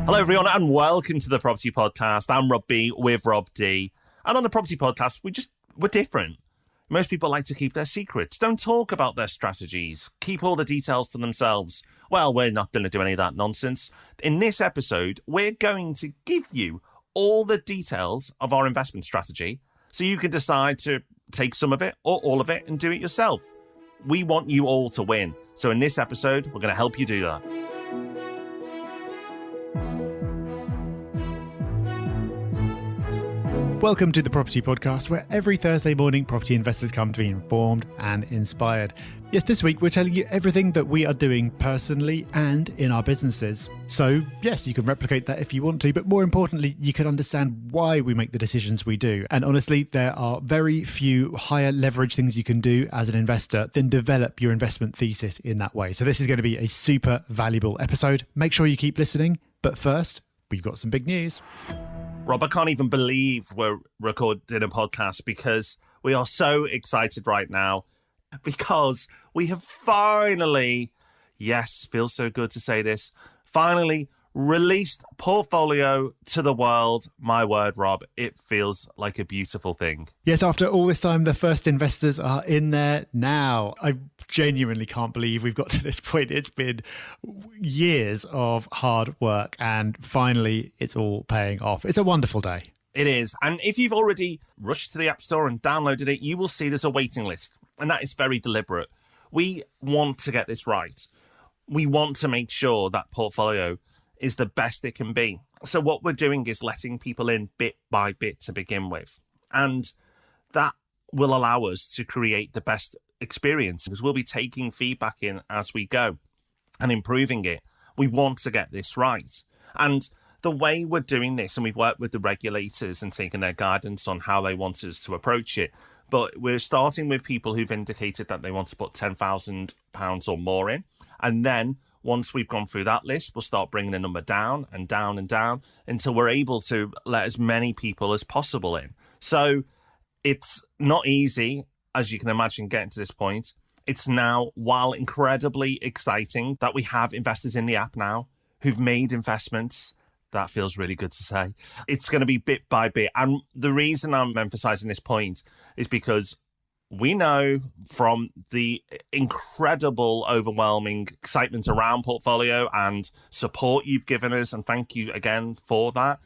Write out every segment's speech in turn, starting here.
Hello, everyone, and welcome to the Property Podcast. I'm Rob B with Rob D. And on the Property Podcast, we're different. Most people like to keep their secrets, don't talk about their strategies, keep all the details to themselves. Well, we're not going to do any of that nonsense. In this episode, we're going to give you all the details of our investment strategy so you can decide to take some of it or all of it and do it yourself. We want you all to win. So in this episode, we're going to help you do that. Welcome to the Property Podcast, where every Thursday morning property investors come to be informed and inspired. Yes, this week we're telling you everything that we are doing personally and in our businesses. So yes, you can replicate that if you want to, but more importantly, you can understand why we make the decisions we do. And honestly, there are very few higher leverage things you can do as an investor than develop your investment thesis in that way. So this is going to be a super valuable episode. Make sure you keep listening. But first, we've got some big news. Rob, I can't even believe we're recording a podcast because we are so excited right now because we have finally, yes, feels so good to say this, finally released Portfolio to the world. My word, Rob, it feels like a beautiful thing. Yes, after all this time, the first investors are in there now. I genuinely can't believe we've got to this point. It's been years of hard work and finally it's all paying off. It's a wonderful day. It is. And if you've already rushed to the App Store and downloaded it, you will see there's a waiting list. And that is very deliberate. We want to get this right. We want to make sure that Portfolio is the best it can be. So what we're doing is letting people in bit by bit to begin with. And that will allow us to create the best experience because we'll be taking feedback in as we go and improving it. We want to get this right. And the way we're doing this, and we've worked with the regulators and taken their guidance on how they want us to approach it, but we're starting with people who've indicated that they want to put £10,000 or more in. And then once we've gone through that list, we'll start bringing the number down and down and down until we're able to let as many people as possible in. So it's not easy, as you can imagine, getting to this point. It's now, while incredibly exciting that we have investors in the app now who've made investments. That feels really good to say. It's going to be bit by bit. And the reason I'm emphasizing this point is because we know from the incredible, overwhelming excitement around Portfolio and support you've given us, and thank you again for that,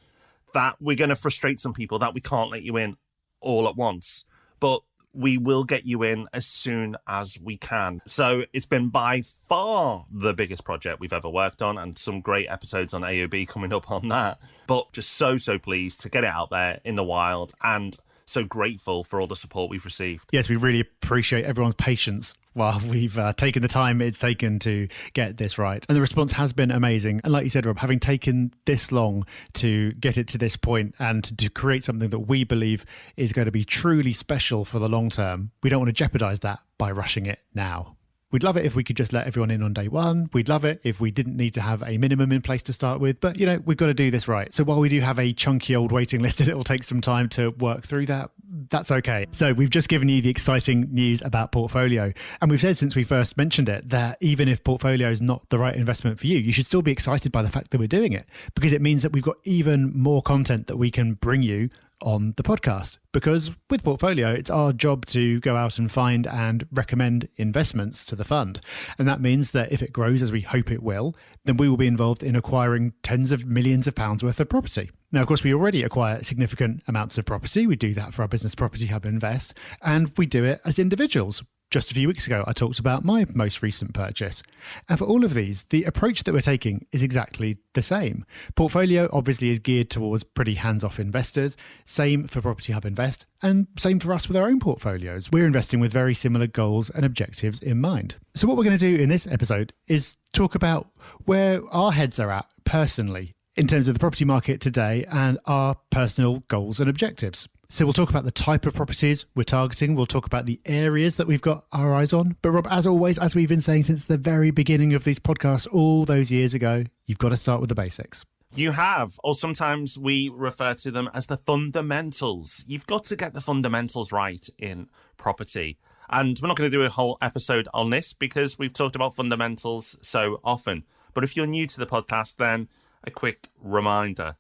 that we're going to frustrate some people, that we can't let you in all at once. But we will get you in as soon as we can. So it's been by far the biggest project we've ever worked on, and some great episodes on AOB coming up on that. But just so pleased to get it out there in the wild, and so grateful for all the support we've received. Yes, we really appreciate everyone's patience while we've taken the time it's taken to get this right. And the response has been amazing. And like you said, Rob, having taken this long to get it to this point and to create something that we believe is going to be truly special for the long term, we don't want to jeopardize that by rushing it now. We'd love it if we could just let everyone in on day one. We'd love it if we didn't need to have a minimum in place to start with. But, we've got to do this right. So while we do have a chunky old waiting list and it will take some time to work through that, that's okay. So we've just given you the exciting news about Portfolio. And we've said since we first mentioned it that even if Portfolio is not the right investment for you, you should still be excited by the fact that we're doing it, because it means that we've got even more content that we can bring you on the podcast. Because with Portfolio, it's our job to go out and find and recommend investments to the fund. And that means that if it grows, as we hope it will, then we will be involved in acquiring tens of millions of pounds worth of property. Now, of course, we already acquire significant amounts of property. We do that for our business Property Hub Invest, and we do it as individuals. Just a few weeks ago, I talked about my most recent purchase. And for all of these, the approach that we're taking is exactly the same. Portfolio obviously is geared towards pretty hands-off investors. Same for Property Hub Invest, and same for us with our own portfolios. We're investing with very similar goals and objectives in mind. So what we're going to do in this episode is talk about where our heads are at personally in terms of the property market today and our personal goals and objectives. So we'll talk about the type of properties we're targeting. We'll talk about the areas that we've got our eyes on. But Rob, as always, as we've been saying since the very beginning of these podcasts all those years ago, you've got to start with the basics. You have, or sometimes we refer to them as the fundamentals. You've got to get the fundamentals right in property. And we're not going to do a whole episode on this because we've talked about fundamentals so often. But if you're new to the podcast, then a quick reminder.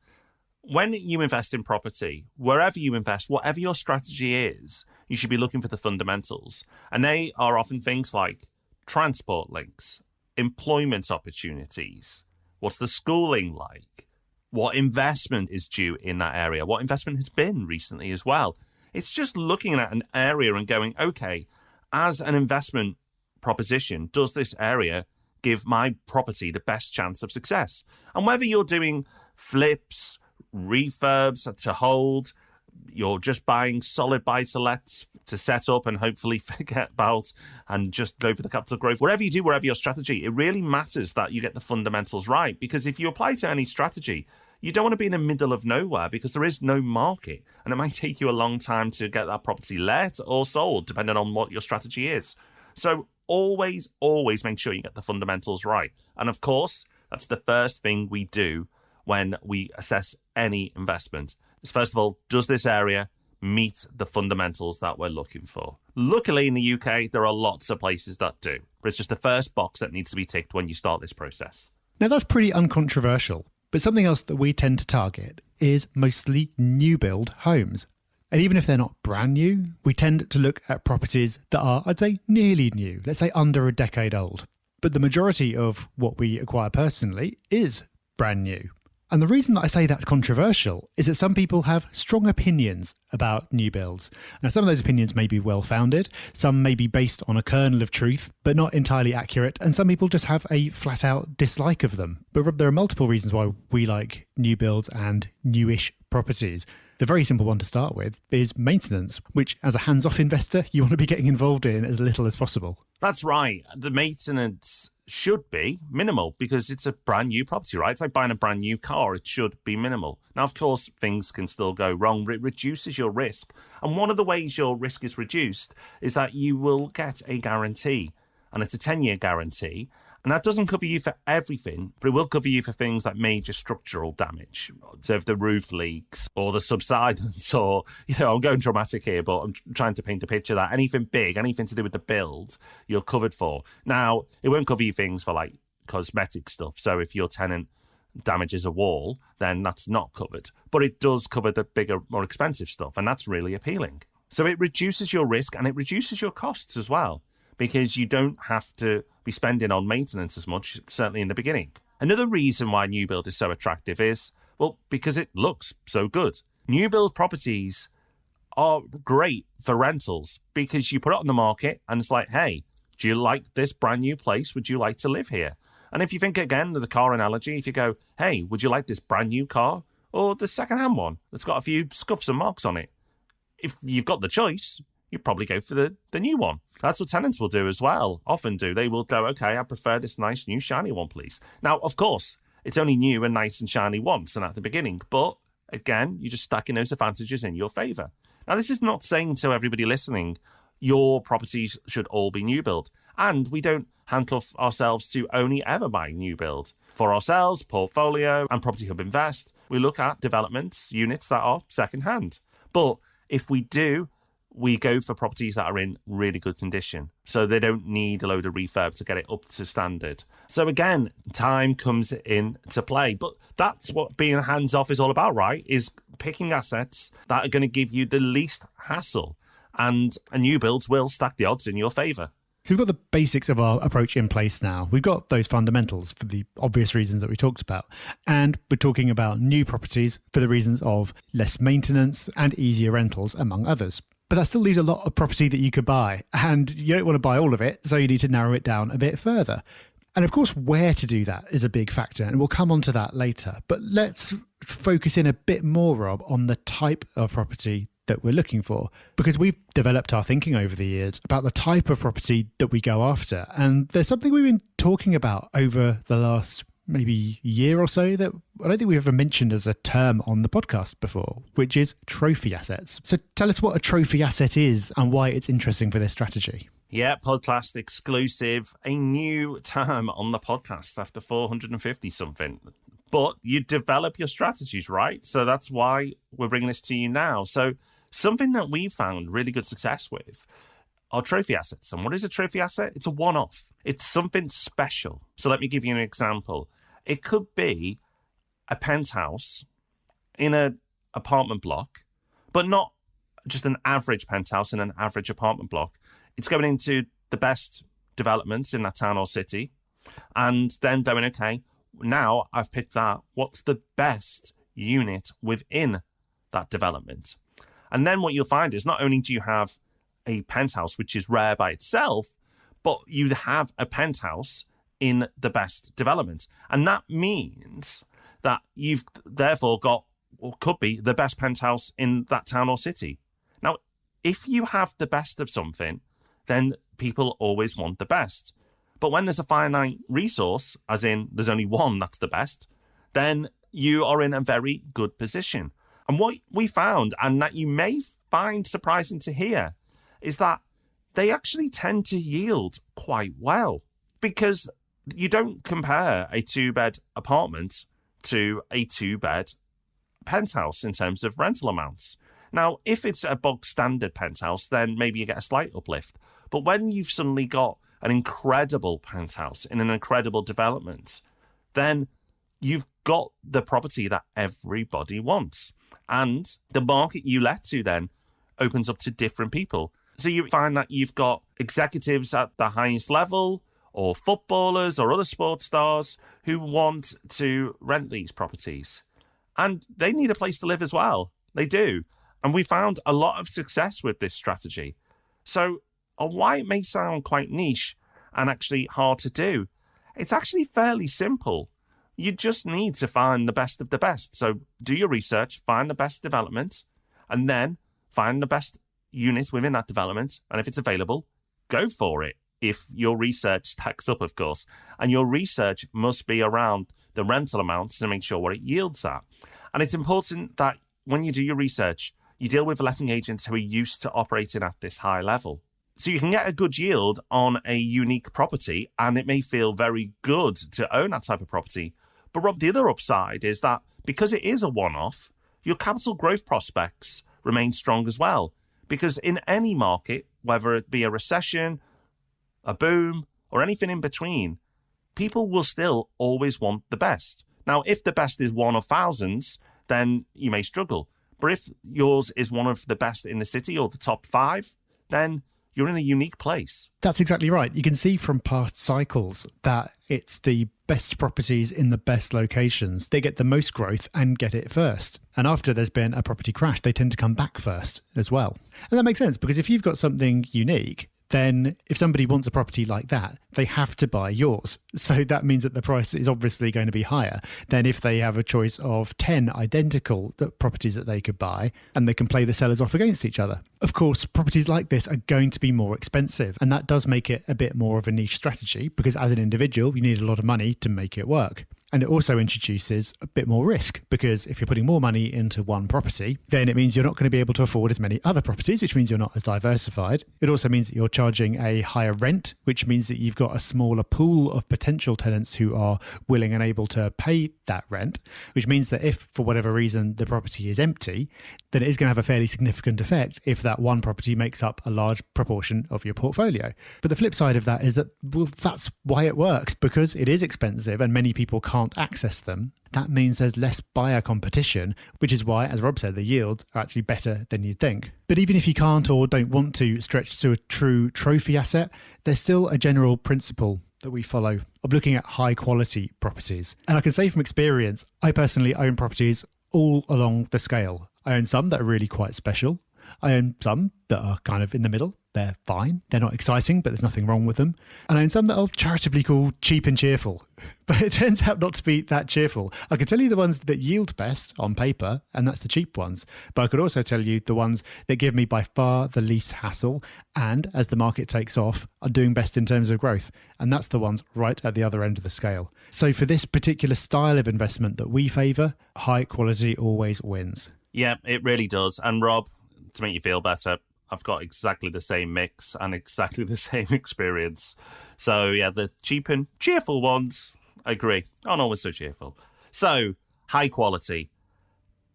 When you invest in property, wherever you invest, whatever your strategy is, you should be looking for the fundamentals. And they are often things like transport links, employment opportunities, what's the schooling like, what investment is due in that area, what investment has been recently as well. It's just looking at an area and going, okay, as an investment proposition, does this area give my property the best chance of success? And whether you're doing flips, refurbs to hold, you're just buying solid buy-to-lets to set up and hopefully forget about and just go for the capital growth. Whatever you do, wherever your strategy, it really matters that you get the fundamentals right. Because if you apply to any strategy, you don't want to be in the middle of nowhere because there is no market. And it might take you a long time to get that property let or sold, depending on what your strategy is. So always make sure you get the fundamentals right. And of course, that's the first thing we do when we assess any investment. Is first of all, does this area meet the fundamentals that we're looking for? Luckily, in the UK, there are lots of places that do, but it's just the first box that needs to be ticked when you start this process. Now, that's pretty uncontroversial, but something else that we tend to target is mostly new build homes. And even if they're not brand new, we tend to look at properties that are, I'd say, nearly new, let's say under a decade old. But the majority of what we acquire personally is brand new. And the reason that I say that's controversial is that some people have strong opinions about new builds. Now, some of those opinions may be well-founded, some may be based on a kernel of truth, but not entirely accurate, and some people just have a flat-out dislike of them. But there are multiple reasons why we like new builds and newish properties. The very simple one to start with is maintenance, which as a hands-off investor, you want to be getting involved in as little as possible. That's right. The maintenance should be minimal because it's a brand new property, right? It's like buying a brand new car. It should be minimal. Now, of course, things can still go wrong, but it reduces your risk. And one of the ways your risk is reduced is that you will get a guarantee, and it's a 10-year guarantee. And that doesn't cover you for everything, but it will cover you for things like major structural damage. So if the roof leaks or the subsidence or, I'm going dramatic here, but I'm trying to paint a picture that anything big, anything to do with the build, you're covered for. Now, it won't cover you things for like cosmetic stuff. So if your tenant damages a wall, then that's not covered. But it does cover the bigger, more expensive stuff. And that's really appealing. So it reduces your risk and it reduces your costs as well, because you don't have to be spending on maintenance as much, certainly in the beginning. Another reason why new build is so attractive is, well, because it looks so good. New build properties are great for rentals because you put it on the market and it's like, hey, do you like this brand new place? Would you like to live here? And if you think again of the car analogy, if you go, hey, would you like this brand new car or the second-hand one that's got a few scuffs and marks on it? If you've got the choice, you'd probably go for the new one. That's what tenants will do as well, often do. They will go, okay, I prefer this nice, new, shiny one, please. Now, of course, it's only new and nice and shiny once and at the beginning. But again, you're just stacking those advantages in your favour. Now, this is not saying to everybody listening, your properties should all be new build. And we don't handcuff ourselves to only ever buying new build. For ourselves, Portfolio and Property Hub Invest, we look at developments, units that are second-hand. But if we do, we go for properties that are in really good condition. So they don't need a load of refurb to get it up to standard. So again, time comes into play. But that's what being hands-off is all about, right? Is picking assets that are going to give you the least hassle. And a new builds will stack the odds in your favour. So we've got the basics of our approach in place now. We've got those fundamentals for the obvious reasons that we talked about. And we're talking about new properties for the reasons of less maintenance and easier rentals, among others. But that still leaves a lot of property that you could buy. And you don't want to buy all of it, so you need to narrow it down a bit further. And of course, where to do that is a big factor, and we'll come on to that later. But let's focus in a bit more, Rob, on the type of property that we're looking for, because we've developed our thinking over the years about the type of property that we go after. And there's something we've been talking about over the last maybe year or so that I don't think we've ever mentioned as a term on the podcast before, which is trophy assets. So tell us what a trophy asset is and why it's interesting for this strategy. Yeah, podcast exclusive, a new term on the podcast after 450 something. But you develop your strategies, right? So that's why we're bringing this to you now. So something that we found really good success with are trophy assets. And what is a trophy asset? It's a one-off. It's something special. So let me give you an example. It could be a penthouse in an apartment block, but not just an average penthouse in an average apartment block. It's going into the best developments in that town or city, and then going, okay, now I've picked that. What's the best unit within that development? And then what you'll find is not only do you have a penthouse, which is rare by itself, but you have a penthouse in the best development. And that means that you've therefore got, or could be, the best penthouse in that town or city. Now, if you have the best of something, then people always want the best. But when there's a finite resource, as in there's only one that's the best, then you are in a very good position. And what we found, and that you may find surprising to hear, is that they actually tend to yield quite well, because you don't compare a 2-bed apartment to a 2-bed penthouse in terms of rental amounts. Now, if it's a bog standard penthouse, then maybe you get a slight uplift. But when you've suddenly got an incredible penthouse in an incredible development, then you've got the property that everybody wants. And the market you let to then opens up to different people. So you find that you've got executives at the highest level, or footballers or other sports stars who want to rent these properties. And they need a place to live as well. They do. And we found a lot of success with this strategy. So why it may sound quite niche and actually hard to do, it's actually fairly simple. You just need to find the best of the best. So do your research, find the best development, and then find the best unit within that development. And if it's available, go for it. If your research stacks up, of course. And your research must be around the rental amounts to make sure what it yields at. And it's important that when you do your research, you deal with letting agents who are used to operating at this high level. So you can get a good yield on a unique property, and it may feel very good to own that type of property. But Rob, the other upside is that because it is a one-off, your capital growth prospects remain strong as well. Because in any market, whether it be a recession, a boom, or anything in between, people will still always want the best. Now, if the best is one of thousands, then you may struggle. But if yours is one of the best in the city or the top 5, then you're in a unique place. That's exactly right. You can see from past cycles that it's the best properties in the best locations. They get the most growth and get it first. And after there's been a property crash, they tend to come back first as well. And that makes sense, because if you've got something unique, then if somebody wants a property like that, they have to buy yours. So that means that the price is obviously going to be higher than if they have a choice of 10 identical properties that they could buy, and they can play the sellers off against each other. Of course, properties like this are going to be more expensive, and that does make it a bit more of a niche strategy, because as an individual, you need a lot of money to make it work. And it also introduces a bit more risk, because if you're putting more money into one property, then it means you're not going to be able to afford as many other properties, which means you're not as diversified. It also means that you're charging a higher rent, which means that you've got a smaller pool of potential tenants who are willing and able to pay that rent, which means that if, for whatever reason, the property is empty, then it is going to have a fairly significant effect if that one property makes up a large proportion of your portfolio. But the flip side of that is that, well, that's why it works, because it is expensive and many people can't access them. That means there's less buyer competition, which is why, as Rob said, the yields are actually better than you'd think. But even if you can't or don't want to stretch to a true trophy asset, there's still a general principle that we follow of looking at high quality properties. And I can say from experience, I personally own properties all along the scale. I own some that are really quite special. I own some that are kind of in the middle. They're fine. They're not exciting, but there's nothing wrong with them. And I own some that I'll charitably call cheap and cheerful. But it turns out not to be that cheerful. I can tell you the ones that yield best on paper, and that's the cheap ones. But I could also tell you the ones that give me by far the least hassle, and as the market takes off, are doing best in terms of growth. And that's the ones right at the other end of the scale. So for this particular style of investment that we favour, high quality always wins. Yeah, it really does. And Rob, to make you feel better, I've got exactly the same mix and exactly the same experience. So yeah, the cheap and cheerful ones, I agree, aren't always so cheerful. So high quality.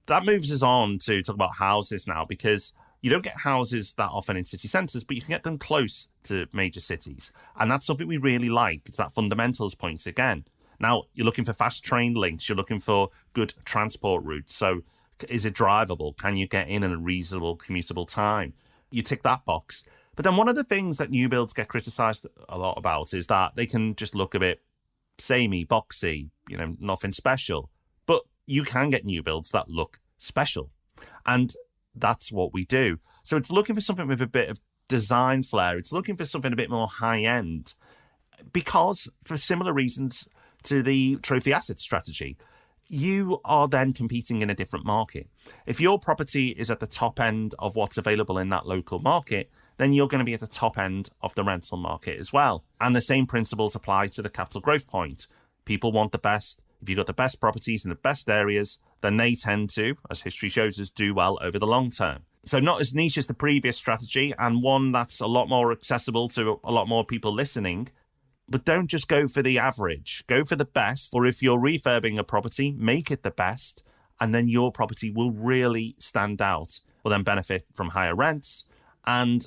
That moves us on to talk about houses now, because you don't get houses that often in city centres, but you can get them close to major cities. And that's something we really like. It's that fundamentals point again. Now, you're looking for fast train links. You're looking for good transport routes. So is it drivable? Can you get in a reasonable commutable time? You tick that box. But then one of the things that new builds get criticised a lot about is that they can just look a bit samey, boxy, nothing special. But you can get new builds that look special. And that's what we do. So it's looking for something with a bit of design flair. It's looking for something a bit more high-end because for similar reasons to the trophy asset strategy, you are then competing in a different market. If your property is at the top end of what's available in that local market, then you're going to be at the top end of the rental market as well. And the same principles apply to the capital growth point. People want the best. If you've got the best properties in the best areas, then they tend to, as history shows us, do well over the long term. So not as niche as the previous strategy, and one that's a lot more accessible to a lot more people listening. But don't just go for the average. Go for the best. Or if you're refurbing a property, make it the best. And then your property will really stand out. Will then benefit from higher rents and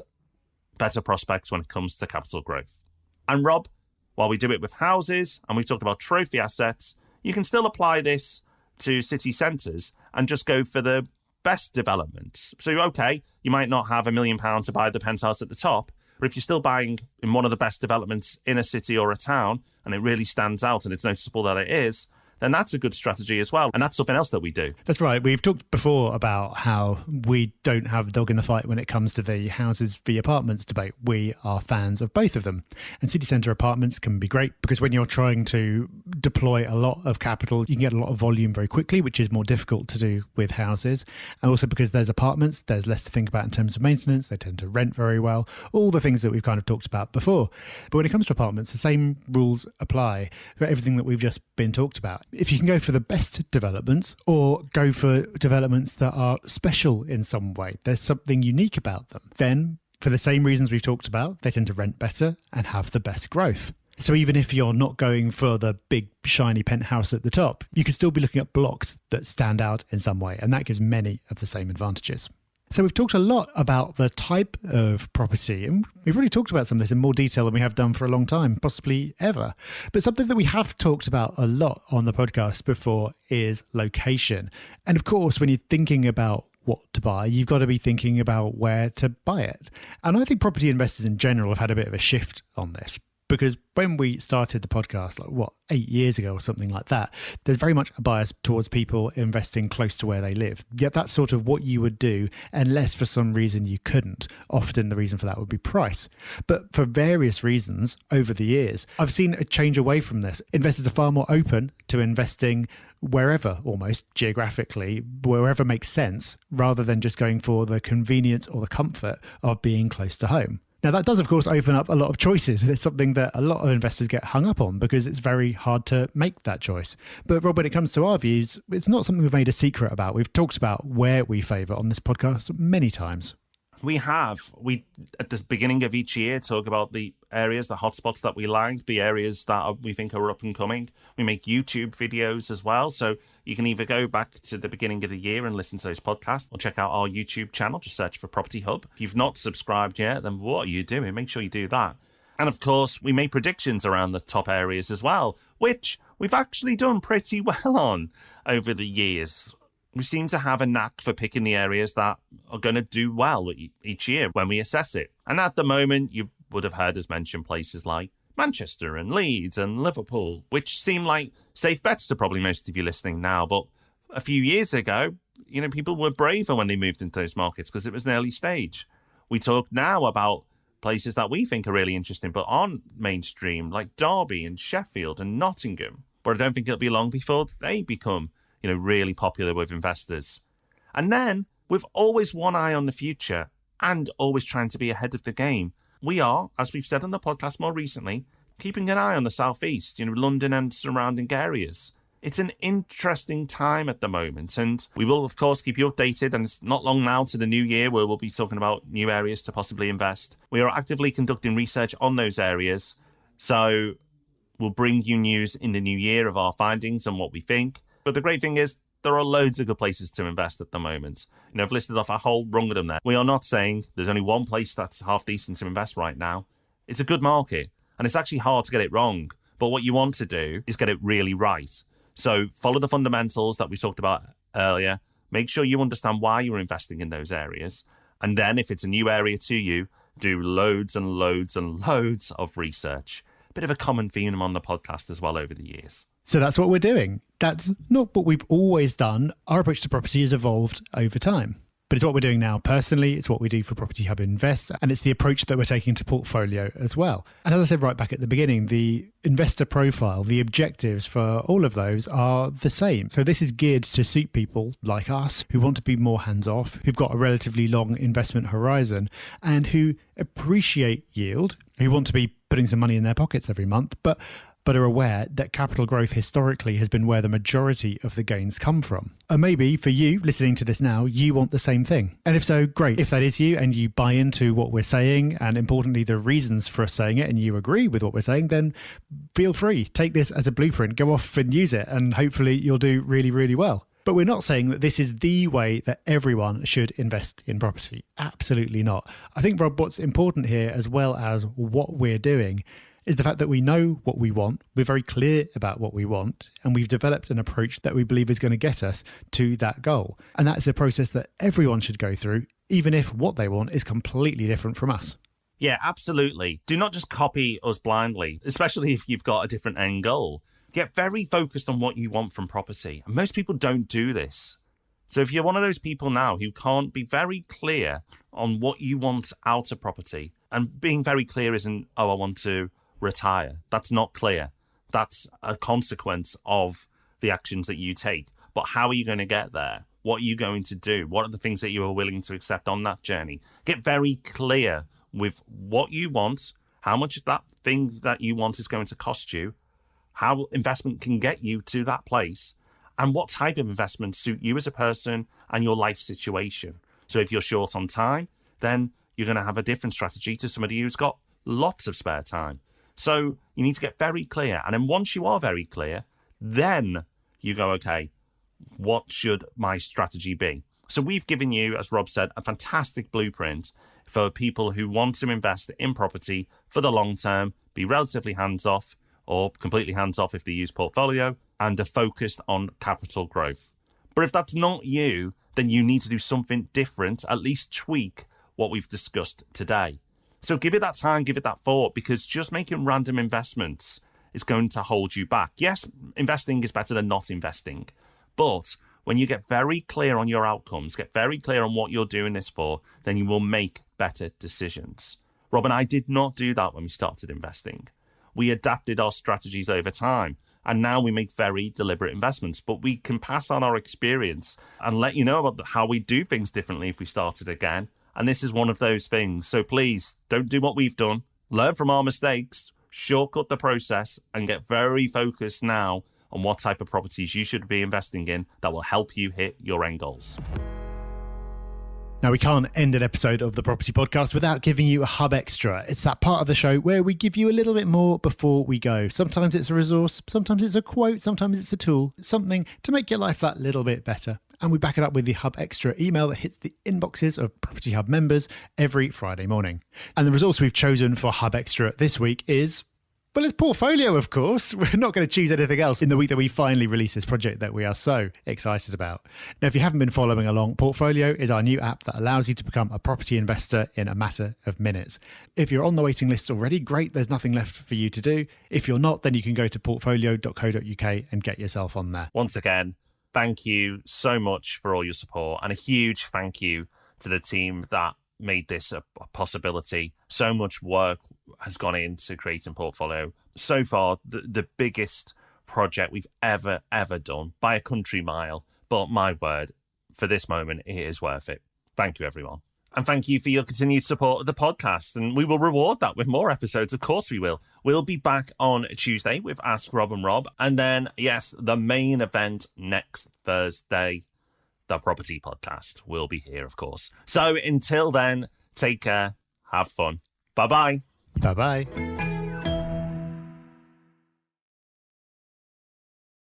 better prospects when it comes to capital growth. And Rob, while we do it with houses and we talked about trophy assets, you can still apply this to city centres and just go for the best developments. So, okay, you might not have £1 million to buy the penthouse at the top, but if you're still buying in one of the best developments in a city or a town, and it really stands out and it's noticeable that it is, then that's a good strategy as well. And that's something else that we do. That's right. We've talked before about how we don't have a dog in the fight when it comes to the houses v apartments debate. We are fans of both of them. And city centre apartments can be great because when you're trying to deploy a lot of capital, you can get a lot of volume very quickly, which is more difficult to do with houses. And also because there's apartments, there's less to think about in terms of maintenance. They tend to rent very well. All the things that we've kind of talked about before. But when it comes to apartments, the same rules apply for everything that we've just been talked about. If you can go for the best developments or go for developments that are special in some way, there's something unique about them, then for the same reasons we've talked about, they tend to rent better and have the best growth. So even if you're not going for the big shiny penthouse at the top, you could still be looking at blocks that stand out in some way, and that gives many of the same advantages. So we've talked a lot about the type of property, and we've really talked about some of this in more detail than we have done for a long time, possibly ever. But something that we have talked about a lot on the podcast before is location. And of course, when you're thinking about what to buy, you've got to be thinking about where to buy it. And I think property investors in general have had a bit of a shift on this. Because when we started the podcast, 8 years ago or something like that, there's very much a bias towards people investing close to where they live. Yet that's sort of what you would do unless for some reason you couldn't. Often the reason for that would be price. But for various reasons over the years, I've seen a change away from this. Investors are far more open to investing wherever, almost geographically, wherever makes sense, rather than just going for the convenience or the comfort of being close to home. Now, that does, of course, open up a lot of choices. It's something that a lot of investors get hung up on because it's very hard to make that choice. But Rob, when it comes to our views, it's not something we've made a secret about. We've talked about where we favour on this podcast many times. We at the beginning of each year, talk about the areas, the hotspots that we like, the areas that we think are up and coming. We make YouTube videos as well. So you can either go back to the beginning of the year and listen to those podcasts or check out our YouTube channel. Just search for Property Hub. If you've not subscribed yet, then what are you doing? Make sure you do that. And of course, we make predictions around the top areas as well, which we've actually done pretty well on over the years. We seem to have a knack for picking the areas that are going to do well each year when we assess it. And at the moment, you would have heard us mention places like Manchester and Leeds and Liverpool, which seem like safe bets to probably most of you listening now. But a few years ago, people were braver when they moved into those markets because it was an early stage. We talk now about places that we think are really interesting but aren't mainstream, like Derby and Sheffield and Nottingham. But I don't think it'll be long before they become really popular with investors. And then, with always one eye on the future and always trying to be ahead of the game, we are, as we've said on the podcast more recently, keeping an eye on the southeast, London and surrounding areas. It's an interesting time at the moment, and we will, of course, keep you updated. And it's not long now to the new year where we'll be talking about new areas to possibly invest. We are actively conducting research on those areas, so we'll bring you news in the new year of our findings and what we think. But the great thing is, there are loads of good places to invest at the moment. I've listed off a whole rung of them there. We are not saying there's only one place that's half decent to invest right now. It's a good market, and it's actually hard to get it wrong. But what you want to do is get it really right. So follow the fundamentals that we talked about earlier. Make sure you understand why you're investing in those areas. And then if it's a new area to you, do loads and loads and loads of research. Bit of a common theme on the podcast as well over the years. So that's what we're doing. That's not what we've always done. Our approach to property has evolved over time. But it's what we're doing now personally, it's what we do for Property Hub Invest, and it's the approach that we're taking to portfolio as well. And as I said right back at the beginning, the investor profile, the objectives for all of those are the same. So this is geared to suit people like us who want to be more hands-off, who've got a relatively long investment horizon, and who appreciate yield, who want to be putting some money in their pockets every month, but are aware that capital growth historically has been where the majority of the gains come from. And maybe for you listening to this now, you want the same thing. And if so, great. If that is you and you buy into what we're saying, and importantly, the reasons for us saying it, and you agree with what we're saying, then feel free. Take this as a blueprint, go off and use it, and hopefully you'll do really, really well. But we're not saying that this is the way that everyone should invest in property. Absolutely not. I think, Rob, what's important here, as well as what we're doing, is the fact that we know what we want, we're very clear about what we want, and we've developed an approach that we believe is going to get us to that goal. And that's a process that everyone should go through, even if what they want is completely different from us. Yeah, absolutely. Do not just copy us blindly, especially if you've got a different end goal. Get very focused on what you want from property. And most people don't do this. So if you're one of those people now who can't be very clear on what you want out of property, and being very clear isn't, I want to retire. That's not clear. That's a consequence of the actions that you take. But how are you going to get there? What are you going to do? What are the things that you are willing to accept on that journey? Get very clear with what you want, how much that thing that you want is going to cost you, how investment can get you to that place, and what type of investment suit you as a person and your life situation. So if you're short on time, then you're going to have a different strategy to somebody who's got lots of spare time. So you need to get very clear. And then once you are very clear, then you go, okay, what should my strategy be? So we've given you, as Rob said, a fantastic blueprint for people who want to invest in property for the long term, be relatively hands-off or completely hands-off if they use portfolio, and are focused on capital growth. But if that's not you, then you need to do something different, at least tweak what we've discussed today. So give it that time, give it that thought, because just making random investments is going to hold you back. Yes, investing is better than not investing. But when you get very clear on your outcomes, get very clear on what you're doing this for, then you will make better decisions. Rob and I did not do that when we started investing. We adapted our strategies over time, and now we make very deliberate investments. But we can pass on our experience and let you know about how we do things differently if we started again. And this is one of those things. So please don't do what we've done. Learn from our mistakes, shortcut the process, and get very focused now on what type of properties you should be investing in that will help you hit your end goals. Now, we can't end an episode of the Property Podcast without giving you a Hub Extra. It's that part of the show where we give you a little bit more before we go. Sometimes it's a resource, sometimes it's a quote, sometimes it's a tool, something to make your life that little bit better. And we back it up with the Hub Extra email that hits the inboxes of Property Hub members every Friday morning. And the resource we've chosen for Hub Extra this week is, well, it's portfolio, of course. We're not going to choose anything else in the week that we finally release this project that we are so excited about. Now, if you haven't been following along, Portfolio is our new app that allows you to become a property investor in a matter of minutes. If you're on the waiting list already, great, there's nothing left for you to do. If you're not, then you can go to portfolio.co.uk and get yourself on there. Once again, thank you so much for all your support, and a huge thank you to the team that made this a possibility. So much work has gone into creating Portfolio. So far, the biggest project we've ever done by a country mile. But my word, for this moment, it is worth it. Thank you, everyone. And thank you for your continued support of the podcast. And we will reward that with more episodes. Of course we will. We'll be back on Tuesday with Ask Rob and Rob. And then, yes, the main event next Thursday, the Property Podcast, will be here, of course. So until then, take care. Have fun. Bye-bye. Bye-bye.